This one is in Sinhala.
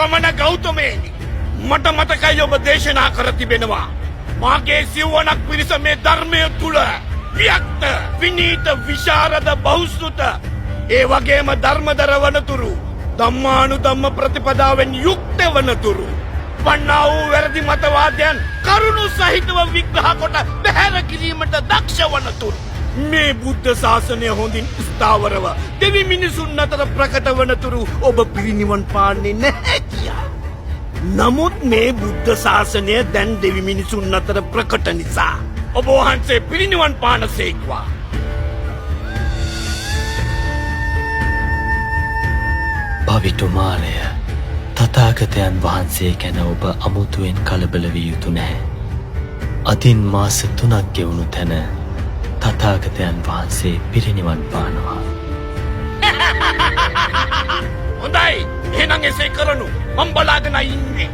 ශ්‍රමණ ගෞතමයනි මට මතකයි ඔබ දේශනා කර තිබෙනවා මාගේ සිව්වනක් පිරිස මේ ධර්මය තුල වික්ත විනීත විශාරද බහුසුත ඒ වගේම ධර්මදර වනතුරු ධම්මානුධම්ම ප්‍රතිපදාවෙන් යුක්ත වනතුරු වන්නා වූ වැරදි මතවාදයන් කරුණු සහිතව විග්‍රහ කොට බැහැර කිරීමට දක්ෂ වනතුරු මේ බුද්ධ ශාසනය හොඳින් ස්ථාවරව දෙවි මිනිසුන් අතර ප්‍රකට වනතුරු ඔබ පිරිනිවන් පාන්නේ නැහැ කියා. නමුත් මේ බුද්ධ ශාසනය දැන් දෙවි මිනිසුන් අතර ප්‍රකට නිසා ඔබ වහන්සේ පිරිනිවන් පානසේක්වා. පවිටු මාරය තථාගතයන් වහන්සේ ගැන ඔබ අමුතුවෙන් කලබල විය යුතු නැහැ. අදින් මාස 3ක් ගෙවුණු තැන තථාගතයන් වහන්සේ පිරිනිවන් පානවා. හොඳයි එහෙනම් එසේ කරනු මම බලාගෙන ඉන්නේ.